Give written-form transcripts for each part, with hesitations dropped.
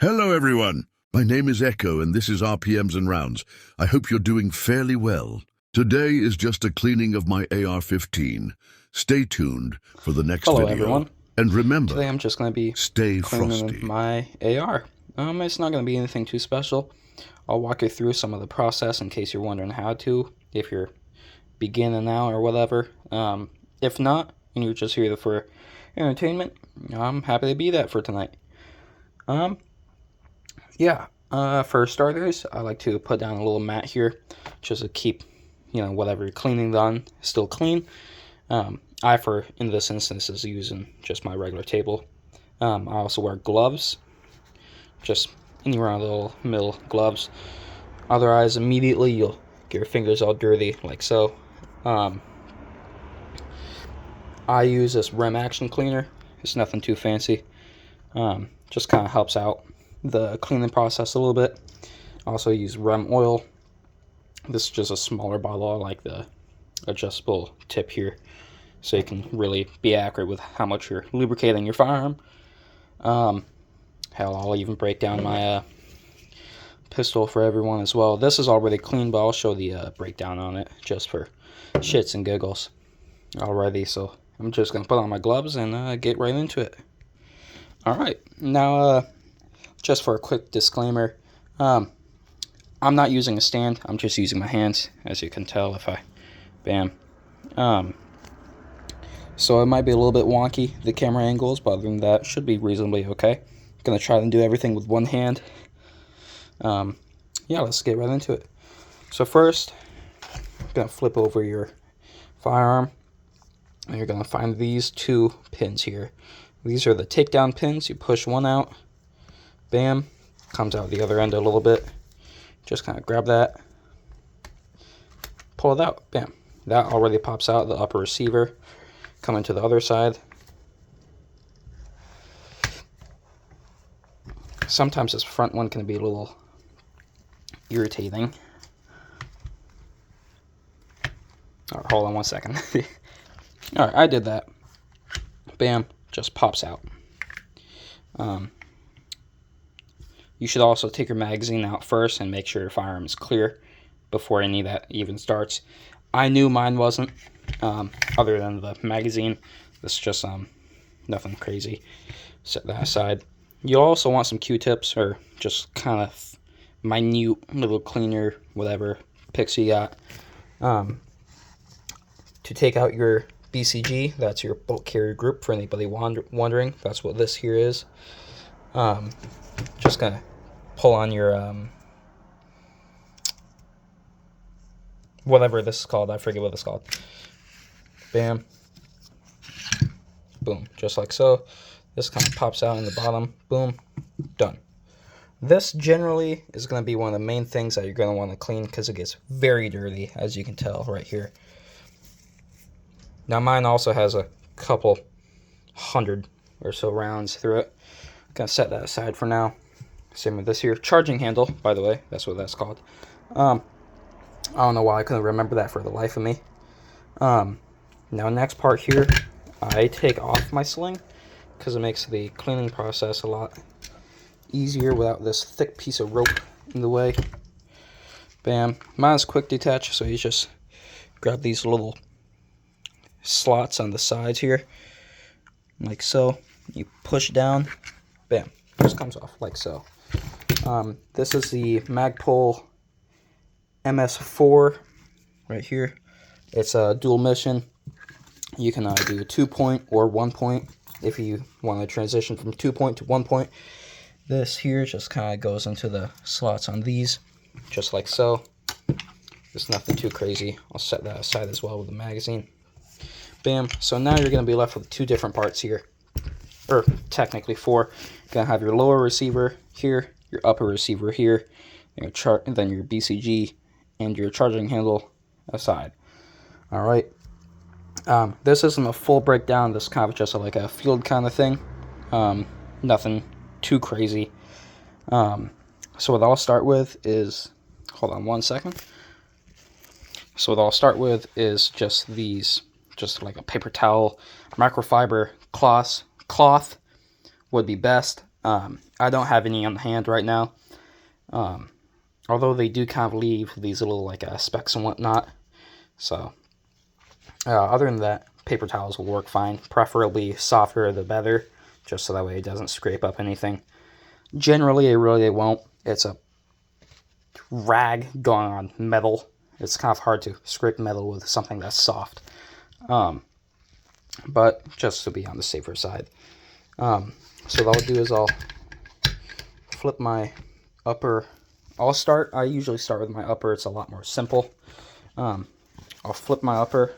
Hello, everyone. My name is Echo, and this is RPMs and Rounds. I hope you're doing fairly well. Today is just a cleaning of my AR-15. Stay tuned for the next Hello, video. everyone. And remember, Today I'm just going to be stay cleaning frosty. my AR. It's not going to be anything too special. I'll walk you through some of the process in case you're wondering how to, if you're beginning now or whatever. If not, and you're just here for entertainment, I'm happy to be that for tonight. For starters, I like to put down a little mat here just to keep, whatever you're cleaning done still clean. In this instance, is using just my regular table. I also wear gloves, just any run-of-the-mill gloves. Otherwise, immediately you'll get your fingers all dirty, like so. I use this REM action cleaner. It's nothing too fancy. Just kind of helps out the cleaning process a little bit. I also use REM oil. This is just a smaller bottle. I like the adjustable tip here, so you can really be accurate with how much you're lubricating your firearm. Hell, I'll even break down my pistol for everyone as well. This is already clean, but I'll show the breakdown on it just for shits and giggles. Alrighty, so I'm just going to put on my gloves and get right into it. Alright, now just for a quick disclaimer, I'm not using a stand. I'm just using my hands, as you can tell if I... Bam. So it might be a little bit wonky, the camera angles, but other than that, should be reasonably okay. I'm going to try and do everything with one hand. Let's get right into it. So first, I'm going to flip over your firearm, and you're going to find these two pins here. These are the takedown pins. You push one out, bam, comes out the other end a little bit. Just kind of grab that, pull it out, bam. That already pops out the upper receiver. Coming to the other side. Sometimes this front one can be a little irritating. Alright, hold on one second. Alright, I did that. Bam, just pops out. You should also take your magazine out first and make sure your firearm is clear before any of that even starts. I knew mine wasn't, other than the magazine. This is just nothing crazy. Set that aside. You also want some Q-tips, or just kind of minute little cleaner, whatever picks you got, to take out your BCG. That's your bolt carrier group, for anybody wondering. That's what this here is. Just gonna pull on your whatever this is called. I forget what it's called. Bam. Boom. Just like so. This kind of pops out in the bottom. Boom. Done. This generally is going to be one of the main things that you're going to want to clean because it gets very dirty, as you can tell right here. Now mine also has a couple hundred or so rounds through it. I'm going to set that aside for now. Same with this here. Charging handle, by the way. That's what that's called. I don't know why I couldn't remember that for the life of me. Now next part here, I take off my sling because it makes the cleaning process a lot easier without this thick piece of rope in the way. Bam. Mine's quick detach, so you just grab these little slots on the sides here, like so. You push down, bam, just comes off like so. This is the Magpul MS4 right here. It's a dual mission. You can do a 2-point or 1-point if you want to transition from 2-point to 1-point. This here just kind of goes into the slots on these, just like so. It's nothing too crazy. I'll set that aside as well with the magazine. Bam. So now you're going to be left with two different parts here, or technically four. You're going to have your lower receiver here, your upper receiver here, and then your BCG and your charging handle aside. All right. This isn't a full breakdown. This is kind of just like a field kind of thing. Nothing too crazy. So what I'll start with is, hold on one second. So what I'll start with is just these, just like a paper towel, microfiber cloth would be best. I don't have any on hand right now. Although they do kind of leave these little like specks and whatnot. So other than that, paper towels will work fine. Preferably softer the better, just so that way it doesn't scrape up anything. Generally, it really won't. It's a rag going on metal. It's kind of hard to scrape metal with something that's soft. But just to be on the safer side. So what I'll do is I'll flip my upper. I usually start with my upper. It's a lot more simple. I'll flip my upper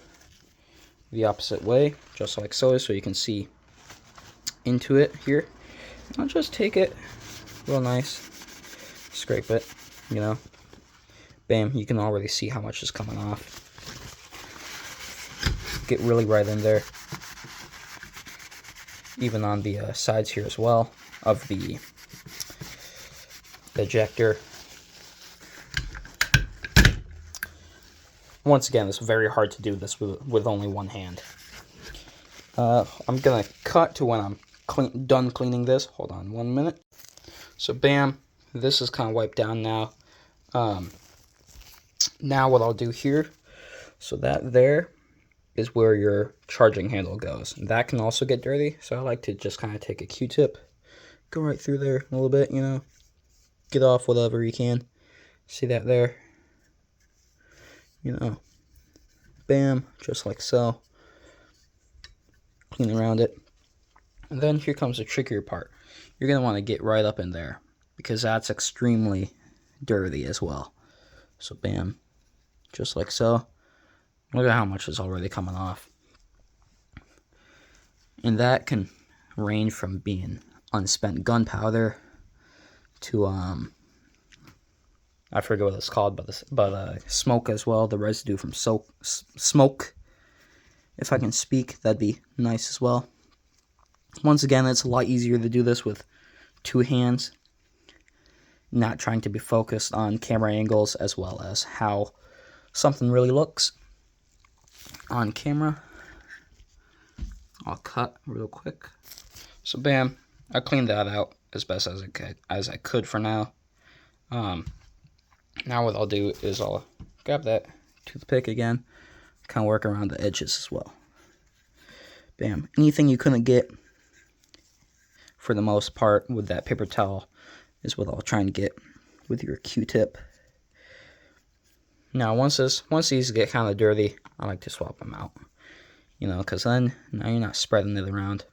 the opposite way, just like so you can see into it here. I'll just take it real nice, scrape it, you know. Bam, you can already see how much is coming off. Get really right in there. Even on the sides here as well of the ejector. Once again, it's very hard to do this with only one hand. I'm gonna cut to when I'm done cleaning this. Hold on 1 minute. So bam, this is kind of wiped down now. Now what I'll do here, so that there is where your charging handle goes. That can also get dirty, so I like to just kind of take a Q-tip, go right through there a little bit, you know, get off whatever you can. See that there? You know, bam, just like so. Clean around it. And then here comes the trickier part. You're going to want to get right up in there, because that's extremely dirty as well. So bam, just like so. Look at how much is already coming off. And that can range from being unspent gunpowder to I forget what it's called, but smoke as well. The residue from smoke. If I can speak, that'd be nice as well. Once again, it's a lot easier to do this with two hands. Not trying to be focused on camera angles as well as how something really looks on camera. I'll cut real quick. So bam, I cleaned that out as best as I could for now. Now what I'll do is I'll grab that toothpick again, kind of work around the edges as well. Bam. Anything you couldn't get, for the most part, with that paper towel is what I'll try and get with your Q-tip. Now, once these get kind of dirty, I like to swap them out. You know, because then now you're not spreading it around.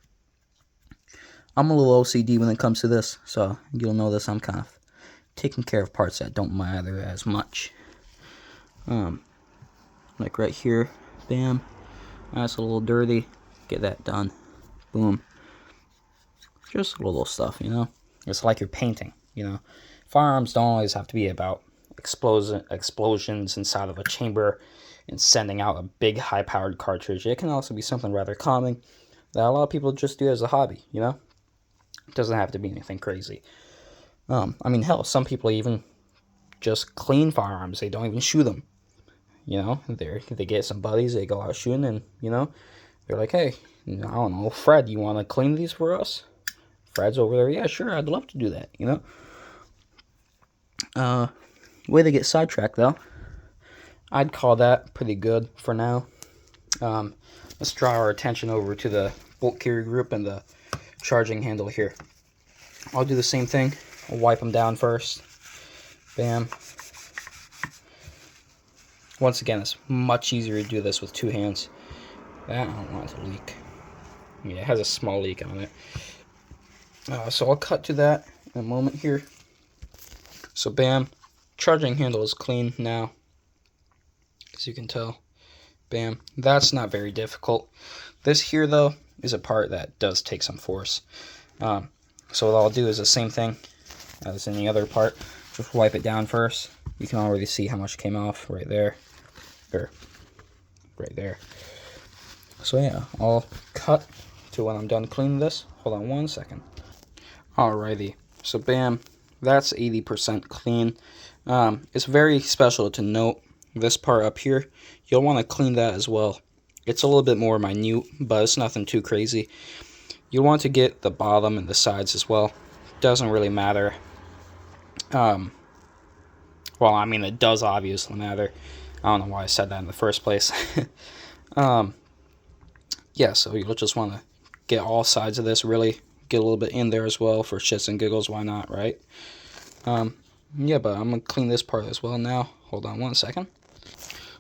I'm a little OCD when it comes to this, so you'll notice I'm kind of taking care of parts that don't matter as much. Like right here, bam. That's a little dirty. Get that done. Boom. Just little stuff, you know. It's like you're painting, you know. Firearms don't always have to be about explosions inside of a chamber and sending out a big high-powered cartridge. It can also be something rather calming that a lot of people just do as a hobby, you know. It doesn't have to be anything crazy. I mean, hell, some people even just clean firearms. They don't even shoot them. You know, they get some buddies, they go out shooting, and, you know, they're like, hey, I don't know, Fred, you want to clean these for us? Fred's over there, yeah, sure, I'd love to do that, you know? Way to get sidetracked, though. I'd call that pretty good for now. Let's draw our attention over to the bolt carrier group and the charging handle here. I'll do the same thing. I'll wipe them down first. Bam. Once again, it's much easier to do this with two hands. That I don't want it to leak. Yeah, it has a small leak on it. So I'll cut to that in a moment here. So bam, charging handle is clean now, as you can tell. Bam, that's not very difficult. This here though is a part that does take some force. So what I'll do is the same thing as any other part. Just wipe it down first. You can already see how much came off right there. Or right there. So yeah, I'll cut to when I'm done cleaning this. Hold on 1 second. Alrighty, so bam, that's 80% clean. It's very special to note this part up here. You'll want to clean that as well. It's a little bit more minute, but it's nothing too crazy. You'll want to get the bottom and the sides as well. doesn't really matter. Well, I mean, it does obviously matter. I don't know why I said that in the first place. Yeah, so you'll just want to get all sides of this, really get a little bit in there as well for shits and giggles. Why not, right? Yeah, but I'm going to clean this part as well now. Hold on one second.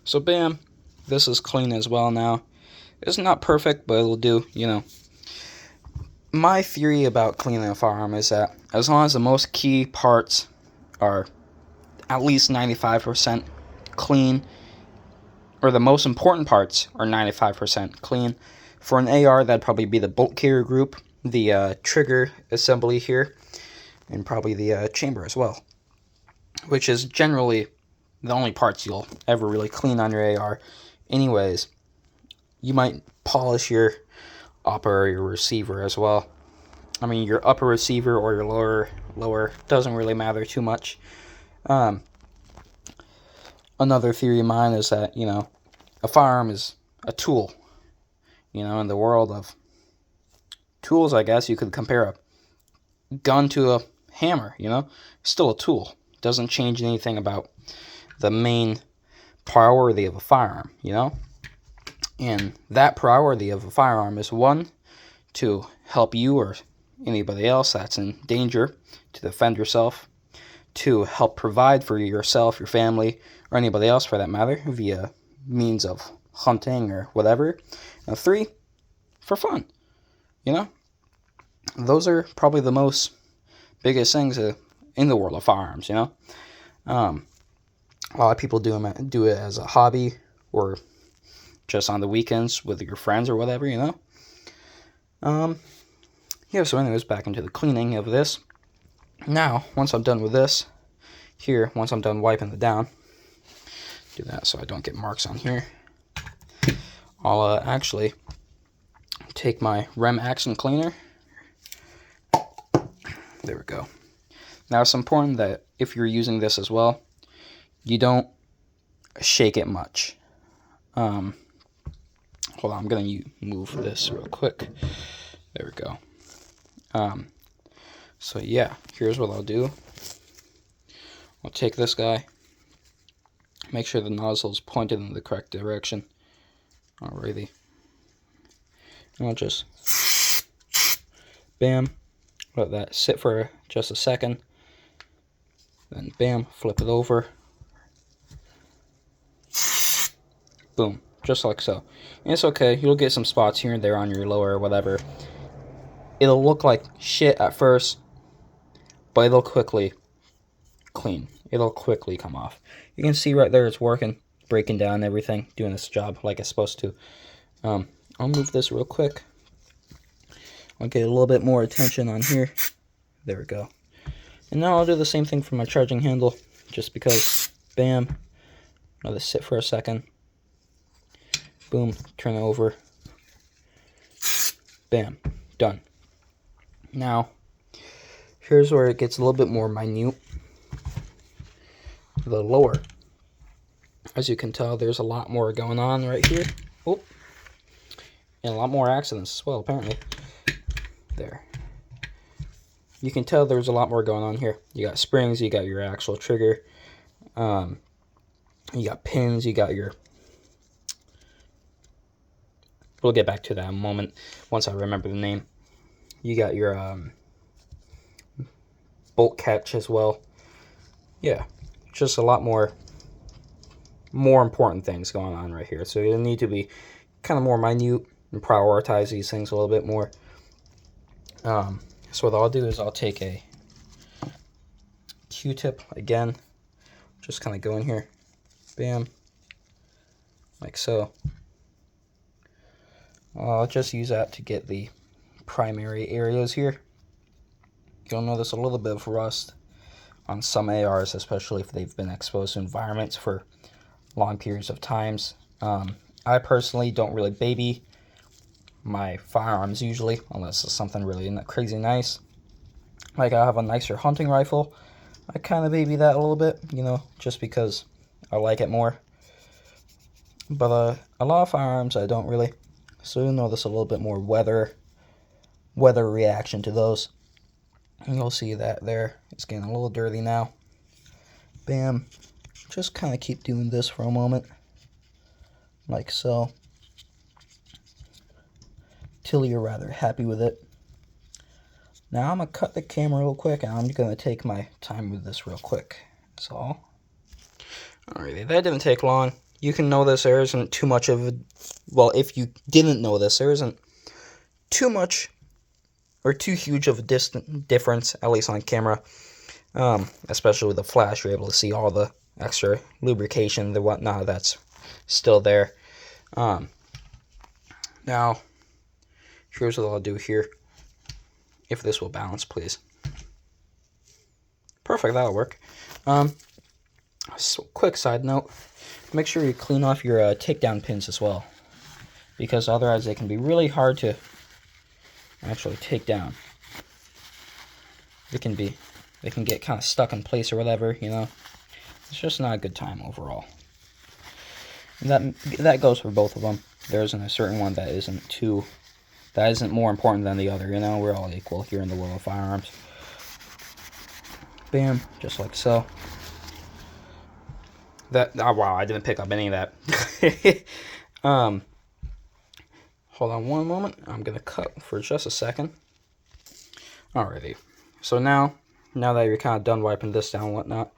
So, bam, this is clean as well now. It's not perfect, but it'll do, you know. My theory about cleaning a firearm is that as long as the most key parts are at least 95% clean, or the most important parts are 95% clean. For an AR, that'd probably be the bolt carrier group, the trigger assembly here, and probably the chamber as well, which is generally the only parts you'll ever really clean on your AR. Anyways, you might polish your upper or your receiver as well. I mean, your upper receiver or your lower doesn't really matter too much. Another theory of mine is that, you know, a firearm is a tool. You know, in the world of tools, I guess you could compare a gun to a hammer, you know? Still a tool. Doesn't change anything about the main priority of a firearm, you know? And that priority of a firearm is, one, to help you or anybody else that's in danger, to defend yourself, to help provide for yourself, your family, or anybody else for that matter, via means of hunting or whatever. And 3, for fun, you know? Those are probably the most biggest things in the world of firearms, you know? A lot of people do it as a hobby or just on the weekends with your friends or whatever, you know? Yeah, so anyways, back into the cleaning of this. Now, once I'm done with this, here, once I'm done wiping it down, do that so I don't get marks on here, I'll actually take my Rem Action Cleaner. There we go. Now, it's important that if you're using this as well, you don't shake it much. Hold on, I'm going to move this real quick. There we go. So yeah, here's what I'll do. I'll take this guy, make sure the nozzle is pointed in the correct direction. Alrighty. And I'll just, bam, let that sit for just a second. Then bam, flip it over. Boom, just like so. And it's okay, you'll get some spots here and there on your lower or whatever. It'll look like shit at first, but it'll quickly clean. It'll quickly come off. You can see right there it's working, breaking down everything, doing its job like it's supposed to. I'll move this real quick. I'll get a little bit more attention on here. There we go. And now I'll do the same thing for my charging handle, just because, bam, let it sit for a second. Boom, turn it over. Bam, done. Now, here's where it gets a little bit more minute. The lower. As you can tell, there's a lot more going on right here. Oh, and a lot more accidents as well, apparently. There. You can tell there's a lot more going on here. You got springs, you got your actual trigger. You got pins, you got your... We'll get back to that in a moment once I remember the name. You got your bolt catch as well. Yeah, just a lot more important things going on right here. So you need to be kind of more minute and prioritize these things a little bit more. So what I'll do is I'll take a Q-tip again, just kind of go in here, bam, like so. I'll just use that to get the primary areas here. You'll notice a little bit of rust on some ARs, especially if they've been exposed to environments for long periods of times. I personally don't really baby my firearms usually, unless it's something really crazy nice. Like I have a nicer hunting rifle. I kind of baby that a little bit, you know, just because I like it more. But a lot of firearms I don't really. So you'll notice a little bit more weather reaction to those. And you'll see that there. It's getting a little dirty now. Bam. Just kind of keep doing this for a moment. Like so. Till you're rather happy with it. Now I'm going to cut the camera real quick, and I'm going to take my time with this real quick. That's all. Alrighty, that didn't take long. You can notice there isn't too much of a... Well, if you didn't know this, there isn't too much or too huge of a difference, at least on camera. Especially with the flash, you're able to see all the extra lubrication, the whatnot that's still there. Now, here's what I'll do here. If this will balance, please. Perfect, that'll work. So quick side note, make sure you clean off your takedown pins as well, because otherwise they can be really hard to actually take down. They can get kind of stuck in place or whatever, you know. It's just not a good time overall. And that goes for both of them. There isn't a certain one that isn't more important than the other, you know. We're all equal here in the world of firearms. Bam, just like so. Oh wow, I didn't pick up any of that. Hold on one moment. I'm gonna cut for just a second. Alrighty. So now that you're kind of done wiping this down and whatnot,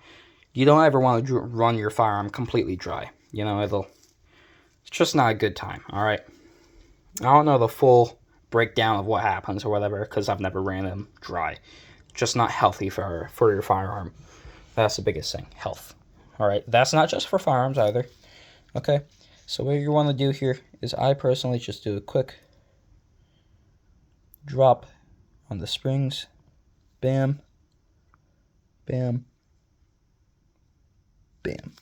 you don't ever want to run your firearm completely dry. You know, it's just not a good time. All right. I don't know the full breakdown of what happens or whatever, because I've never ran them dry. Just not healthy for your firearm. That's the biggest thing, health. All right. That's not just for firearms either. Okay. So what you want to do here is, I personally just do a quick drop on the springs. Bam. Bam. Bam.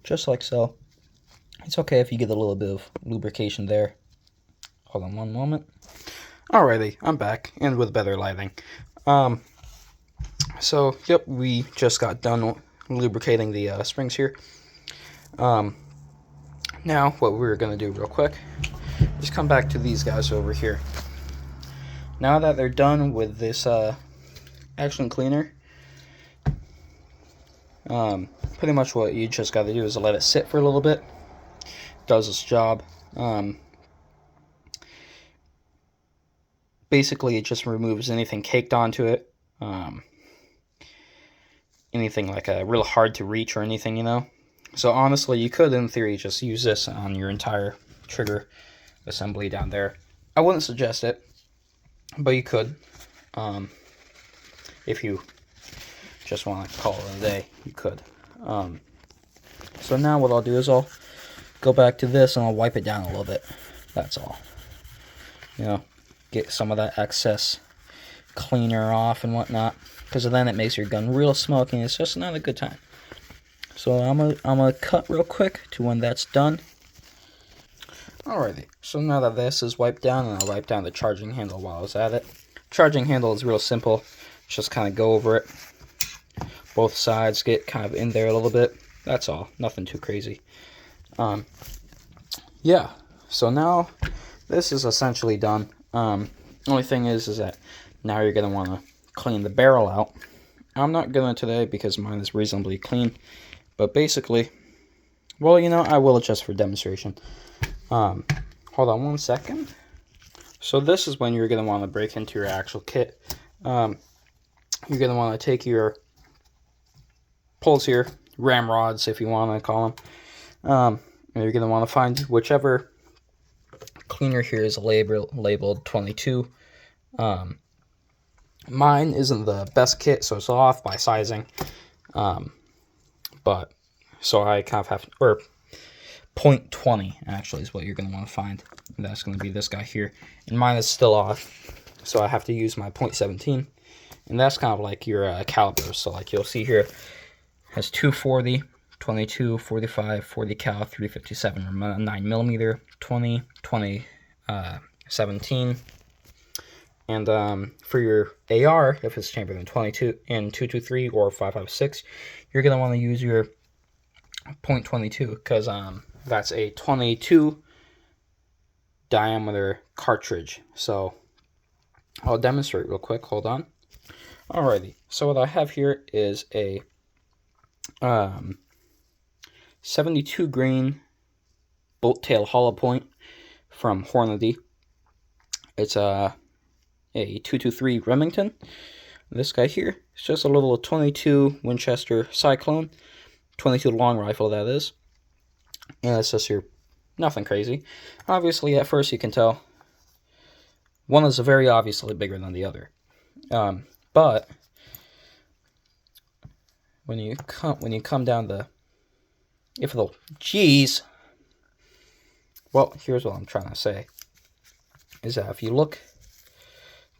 Just like so. It's okay if you get a little bit of lubrication there. Hold on one moment. Alrighty, I'm back, and with better lighting. So, yep, we just got done lubricating the springs here. Now, what we're going to do real quick is come back to these guys over here. Now that they're done with this action cleaner, pretty much what you just got to do is let it sit for a little bit. It does its job. Basically, it just removes anything caked onto it. Anything like real hard to reach or anything, you know. So honestly, you could, in theory, just use this on your entire trigger assembly down there. I wouldn't suggest it, but you could. If you just want to call it a day, you could. So now what I'll do is I'll go back to this and I'll wipe it down a little bit. That's all. You know, get some of that excess cleaner off and whatnot, because then it makes your gun real smoky and it's just not a good time. So I'm gonna cut real quick to when that's done. Alrighty, so now that this is wiped down, and I'll wipe down the charging handle while I was at it. Charging handle is real simple. Just kind of go over it. Both sides get kind of in there a little bit. That's all. Nothing too crazy. Yeah. So now this is essentially done. Only thing is that now you're gonna want to clean the barrel out. I'm not gonna today because mine is reasonably clean. But basically, well, you know, I will just for demonstration. Hold on one second. So this is when you're going to want to break into your actual kit. You're going to want to take your poles here, ramrods if you want to call them. And you're going to want to find whichever cleaner here is labeled 22. Mine isn't the best kit, so it's off by sizing. But, so I kind of have, or 0.20 actually is what you're going to want to find. And that's going to be this guy here. And mine is still off, so I have to use my 0.17. And that's kind of like your caliber. So like you'll see here, it has 240, 22, 45, 40 cal, 357, or 9mm, 20, 20, 17. And for your AR, if it's chambered in 22 in 223 or 556, you're gonna want to use your .22 because that's a 22 diameter cartridge. So I'll demonstrate real quick. Hold on. Alrighty, so what I have here is a 72 grain bolt tail hollow point from Hornady. It's a 223 Remington. This guy here is just a little 22 Winchester Cyclone, 22 long rifle that is, and it's just your nothing crazy. Obviously, at first you can tell one is very obviously bigger than the other, but when you come down the well, here's what I'm trying to say is that if you look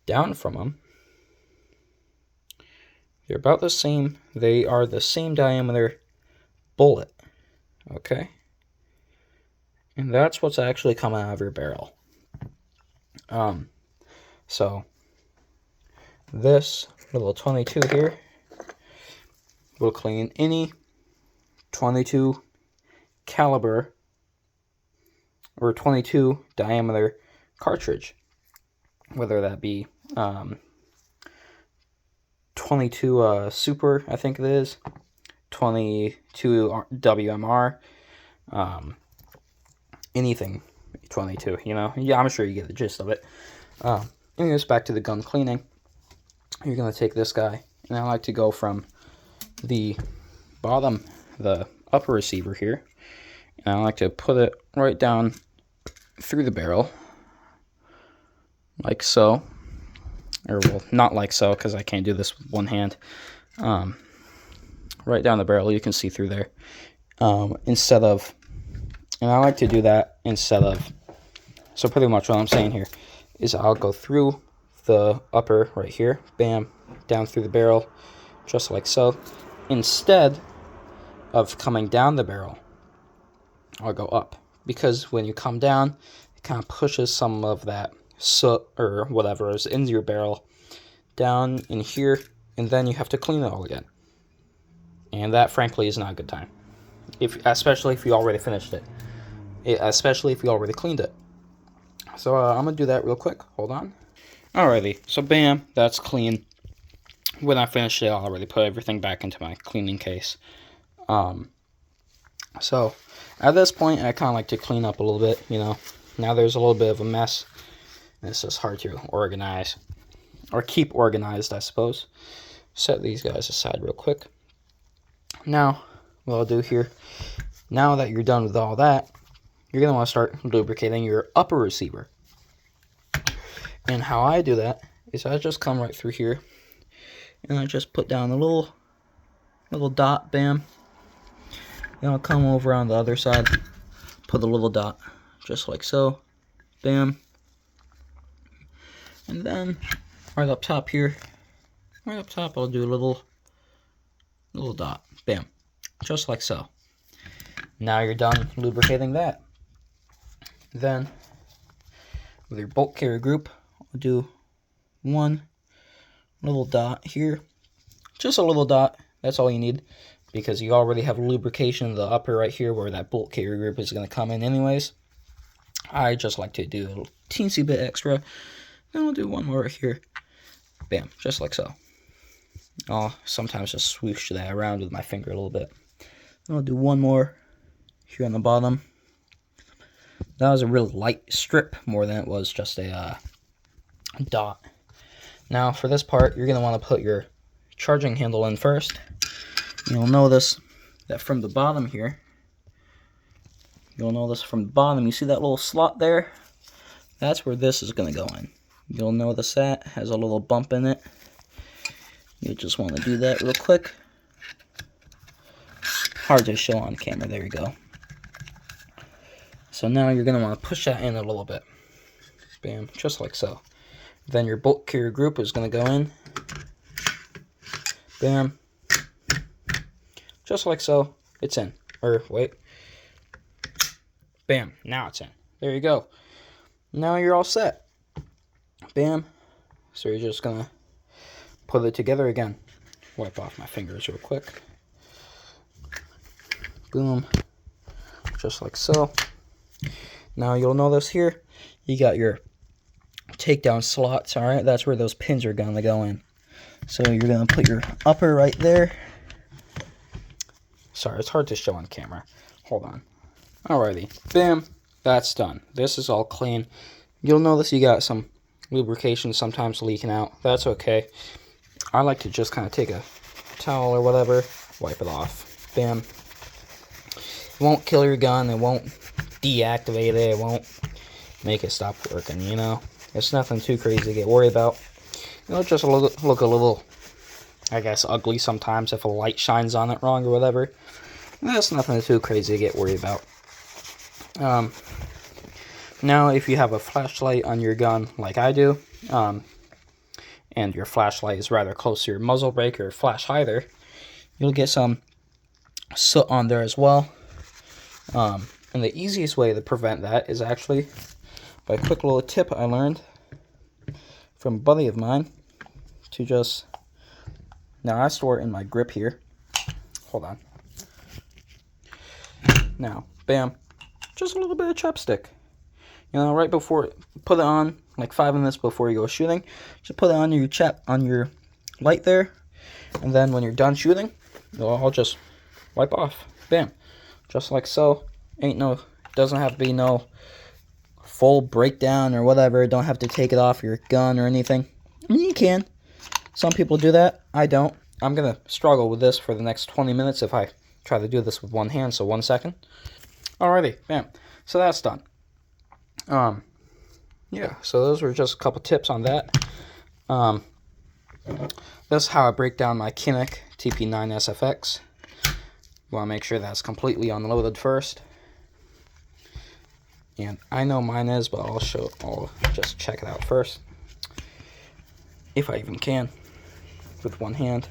down from them, they're about the same. They are the same diameter bullet, okay? And that's what's actually coming out of your barrel. So this little 22 here will clean any 22 caliber or 22 diameter cartridge, whether that be 22 Super, I think it is, 22 WMR, anything 22, you know. Yeah, I'm sure you get the gist of it. Anyways, back to the gun cleaning. You're going to take this guy, and I like to go from the bottom, the upper receiver here, and I like to put it right down through the barrel, like so. Or, well, not like so, because I can't do this with one hand. Right down the barrel, you can see through there. Instead of, and I like to do that instead of, so pretty much what I'm saying here is I'll go through the upper right here, bam, down through the barrel, just like so. Instead of coming down the barrel, I'll go up. Because when you come down, it kind of pushes some of that soot or whatever is in your barrel down in here, and then you have to clean it all again. And that, frankly, is not a good time. Especially if you already finished it. Especially if you already cleaned it. So I'm going to do that real quick. Hold on. Alrighty. So bam, that's clean. When I finish it, I'll already put everything back into my cleaning case. So at this point, I kind of like to clean up a little bit, you know. Now there's a little bit of a mess. And it's just hard to organize. Or keep organized, I suppose. Set these guys aside real quick. Now, what I'll do here, now that you're done with all that, you're going to want to start lubricating your upper receiver. And how I do that is I just come right through here, and I just put down a little dot, bam. Then I'll come over on the other side, put a little dot, just like so, bam. And then, right up top here, right up top, I'll do a little dot, bam, just like so. Now you're done lubricating that. Then, with your bolt carrier group, I'll do one little dot here. Just a little dot, that's all you need, because you already have lubrication in the upper right here where that bolt carrier group is going to come in anyways. I just like to do a teensy bit extra. Then I'll do one more right here. Bam, just like so. I'll sometimes just swoosh that around with my finger a little bit. Then I'll do one more here on the bottom. That was a really light strip more than it was just a dot. Now for this part, you're going to want to put your charging handle in first. You'll notice that from the bottom here, you see that little slot there? That's where this is going to go in. You'll notice that has a little bump in it. You just want to do that real quick. Hard to show on camera, there you go. So now you're going to want to push that in a little bit. Bam, just like so. Then your bolt carrier group is going to go in. Bam. Just like so. It's in. Or, wait. Bam, now it's in. There you go. Now you're all set. Bam. So you're just going to put it together again. Wipe off my fingers real quick. Boom. Just like so. Now you'll notice here, you got your takedown slots, alright? That's where those pins are going to go in. So you're going to put your upper right there. Sorry, it's hard to show on camera. Hold on. Alrighty. Bam. That's done. This is all clean. You'll notice you got some lubrication sometimes leaking out. That's okay. I like to just kind of take a towel or whatever, wipe it off. Bam. It won't kill your gun. It won't deactivate it. It won't make it stop working, you know. It's nothing too crazy to get worried about. It'll just look a little, I guess, ugly sometimes if a light shines on it wrong or whatever. That's nothing too crazy to get worried about. Now, if you have a flashlight on your gun like I do, and your flashlight is rather close to your muzzle brake or flash hider, you'll get some soot on there as well. And the easiest way to prevent that is actually by a quick little tip I learned from a buddy of mine to just, now I store it in my grip here. Hold on. Now, bam, just a little bit of chapstick. You know, right before, put it on, like 5 minutes before you go shooting. Just put it on your light there, and then when you're done shooting, it'll all just wipe off. Bam, just like so. Doesn't have to be no full breakdown or whatever. Don't have to take it off your gun or anything. I mean, you can. Some people do that. I don't. I'm gonna struggle with this for the next 20 minutes if I try to do this with one hand. So 1 second. Alrighty, bam. So that's done. Yeah, so those were just a couple tips on that. That's how I break down my Kinect TP9 SFX. You want to make sure that's completely unloaded first. And I know mine is, but I'll just check it out first. If I even can, with one hand.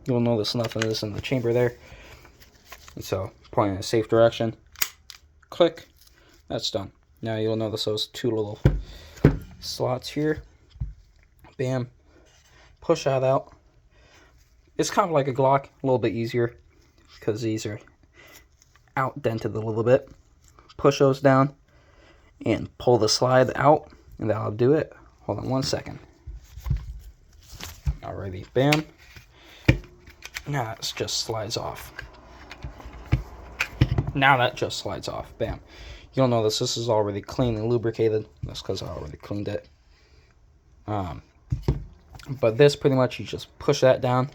You'll notice nothing is in the chamber there. And so, point in a safe direction. Click. That's done. Now you'll notice those 2 little slots here. Bam. Push that out. It's kind of like a Glock, a little bit easier because these are outdented a little bit. Push those down and pull the slide out, and that'll do it. Hold on 1 second. Alrighty, bam. Now it just slides off. Now that just slides off. Bam. You'll notice this is already clean and lubricated. That's because I already cleaned it. But this pretty much, you just push that down,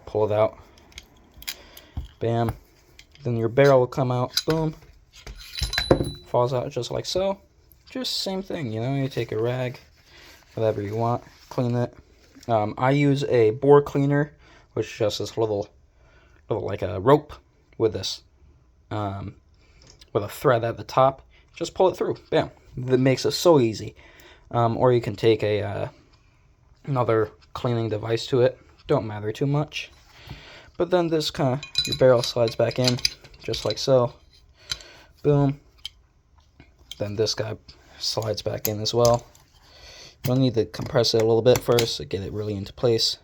pull it out. Bam. Then your barrel will come out. Boom. Falls out just like so. Just same thing, you know. You take a rag, whatever you want, clean it. I use a bore cleaner, which is just this little like a rope with this, with a thread at the top. Just pull it through. Bam. That makes it so easy. Or you can take another cleaning device to it. Don't matter too much. But then this your barrel slides back in, just like so. Boom. Then this guy slides back in as well. You'll need to compress it a little bit first to get it really into place.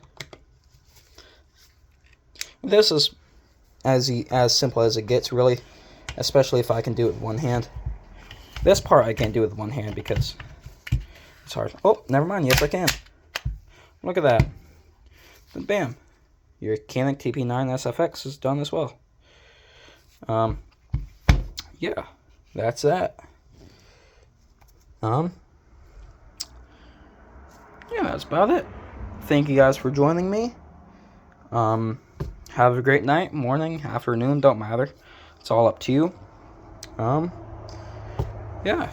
This is as simple as it gets, really, especially if I can do it with one hand. This part I can't do with one hand because it's hard. Oh, never mind. Yes, I can. Look at that. Then bam. Your Canon TP9 SFX is done as well. Yeah, that's that. Yeah, that's about it. Thank you guys for joining me. Have a great night, morning, afternoon, don't matter. It's all up to you. Yeah,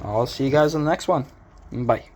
I'll see you guys in the next one. Bye.